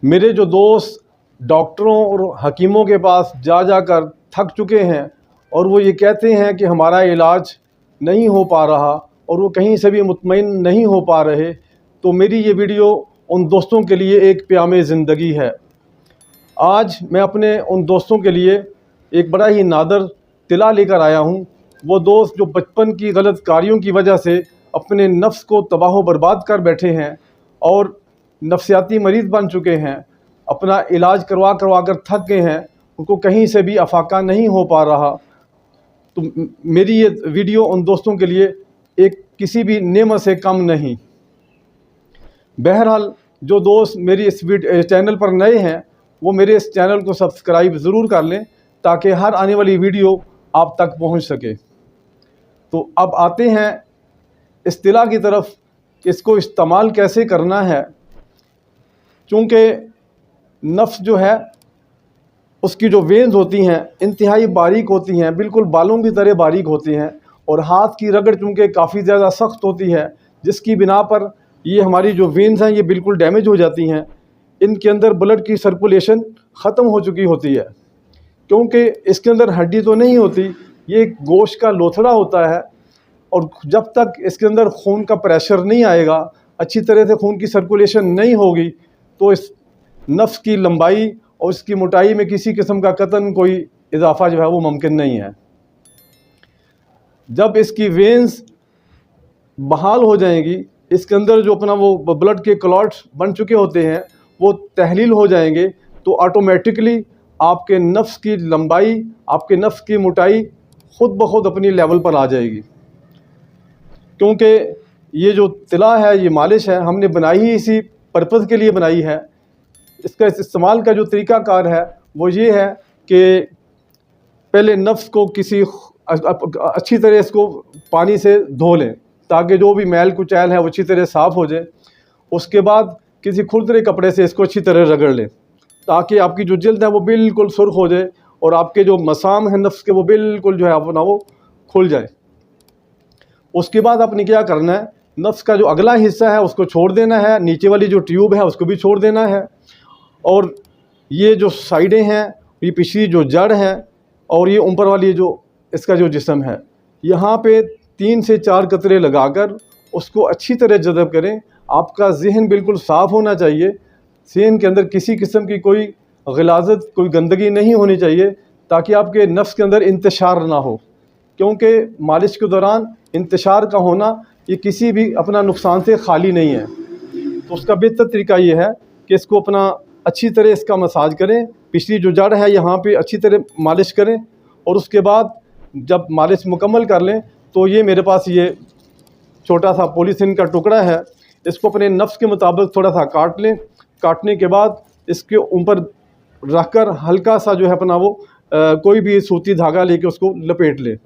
मेरे जो दोस्त डॉक्टरों और हकीमों के पास जा कर थक चुके हैं और वो ये कहते हैं कि हमारा इलाज नहीं हो पा रहा और वो कहीं से भी मुतमईन नहीं हो पा रहे, तो मेरी ये वीडियो उन दोस्तों के लिए एक प्याम ज़िंदगी है। आज मैं अपने उन दोस्तों के लिए एक बड़ा ही नादर तिला लेकर आया हूँ। वो दोस्त जो बचपन की गलत कारियों की वजह से अपने नफ्स को तबाह बर्बाद कर बैठे हैं और नफ्सियाती मरीज़ बन चुके हैं, अपना इलाज करवा कर थक गए हैं, उनको कहीं से भी अफाका नहीं हो पा रहा। तो मेरी ये वीडियो उन दोस्तों के लिए एक किसी भी नेमत से कम नहीं। बहरहाल जो दोस्त मेरी इस चैनल पर नए हैं वो मेरे इस चैनल को सब्सक्राइब ज़रूर कर लें ताकि हर आने वाली वीडियो आप तक पहुंच सके। तो अब आते हैं इस तिला की तरफ कि इसको इस्तेमाल कैसे करना है। चूँकि नफ्स जो है उसकी जो वेन्स होती हैं इंतहाई बारीक होती हैं, बिल्कुल बालों की तरह बारीक होती हैं, और हाथ की रगड़ चूँकि काफ़ी ज़्यादा सख्त होती है, जिसकी बिना पर ये हमारी जो वेन्स हैं ये बिल्कुल डैमेज हो जाती हैं। इनके अंदर ब्लड की सर्कुलेशन ख़त्म हो चुकी होती है, क्योंकि इसके अंदर हड्डी तो नहीं होती, ये एक गोश्त का लोथड़ा होता है। और जब तक इसके अंदर खून का प्रेशर नहीं आएगा, अच्छी तरह से खून की सर्कुलेशन नहीं होगी, तो इस नफ्स की लंबाई और इसकी मोटाई में किसी किस्म का कतन कोई इजाफा जो है वो मुमकिन नहीं है। जब इसकी वेन्स बहाल हो जाएंगी, इसके अंदर जो अपना वो ब्लड के क्लॉट्स बन चुके होते हैं वो तहलील हो जाएंगे, तो ऑटोमेटिकली आपके नफ्स की लंबाई, आपके नफ्स की मोटाई खुद ब खुद अपनी लेवल पर आ जाएगी। क्योंकि ये जो तिला है, ये मालिश है, हमने बनाई ही इसी पर्पज़ के लिए बनाई है। इसका इस्तेमाल का जो तरीक़ाकार है वो ये है कि पहले नफ्स को किसी अच्छी तरह इसको पानी से धो लें ताकि जो भी मैल कुचैल है वो अच्छी तरह साफ़ हो जाए। उसके बाद किसी खुरदरे कपड़े से इसको अच्छी तरह रगड़ लें ताकि आपकी जो जल्द है वो बिल्कुल सुर्ख हो जाए और आपके जो मसाम हैं नफ्स के वो बिल्कुल जो है अपना वो खुल जाए। उसके बाद आपने क्या करना है, नफ्स का जो अगला हिस्सा है उसको छोड़ देना है, नीचे वाली जो ट्यूब है उसको भी छोड़ देना है, और ये जो साइडें हैं, ये पिछली जो जड़ है और ये ऊपर वाली जो इसका जो जिस्म है, यहाँ पे 3 से 4 कतरे लगाकर उसको अच्छी तरह जज़ब करें। आपका ज़हन बिल्कुल साफ़ होना चाहिए, ज़हन के अंदर किसी किस्म की कोई ग़िलाज़त, कोई गंदगी नहीं होनी चाहिए, ताकि आपके नफ्स के अंदर इंतशार ना हो। क्योंकि मालिश के दौरान इंतशार का होना ये किसी भी अपना नुकसान से खाली नहीं है। तो उसका बेहतर तरीका ये है कि इसको अपना अच्छी तरह इसका मसाज करें, पिछली जो जड़ है यहाँ पे अच्छी तरह मालिश करें, और उसके बाद जब मालिश मुकम्मल कर लें तो ये मेरे पास ये छोटा सा पॉलीथीन का टुकड़ा है, इसको अपने नफ्स के मुताबिक थोड़ा सा काट लें। काटने के बाद इसके ऊपर रख कर हल्का सा जो है अपना वो कोई भी सूती धागा लेके उसको लपेट लें,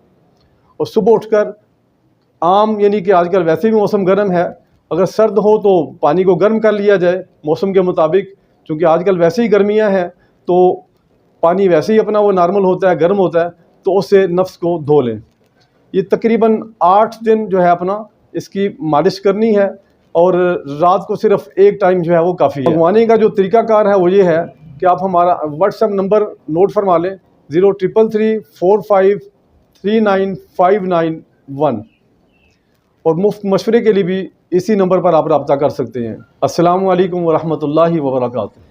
और सुबह उठकर आम, यानी कि आजकल वैसे भी मौसम गर्म है, अगर सर्द हो तो पानी को गर्म कर लिया जाए मौसम के मुताबिक, क्योंकि आजकल वैसे ही गर्मियां हैं तो पानी वैसे ही अपना वो नॉर्मल होता है, गर्म होता है, तो उससे नफ्स को धो लें। ये तकरीबन 8 दिन जो है अपना इसकी मालिश करनी है, और रात को सिर्फ एक टाइम जो है वो काफ़ी है। मंगवाने का जो तरीक़ाकार है वो ये है कि आप हमारा व्हाट्सएप नंबर नोट फरमा लें, 0333459591, और मुफ्त मशवरे के लिए भी इसी नंबर पर आप रब्ता कर सकते हैं। अस्सलामु अलैकुम व रहमतुल्लाहि व बरकातुहू।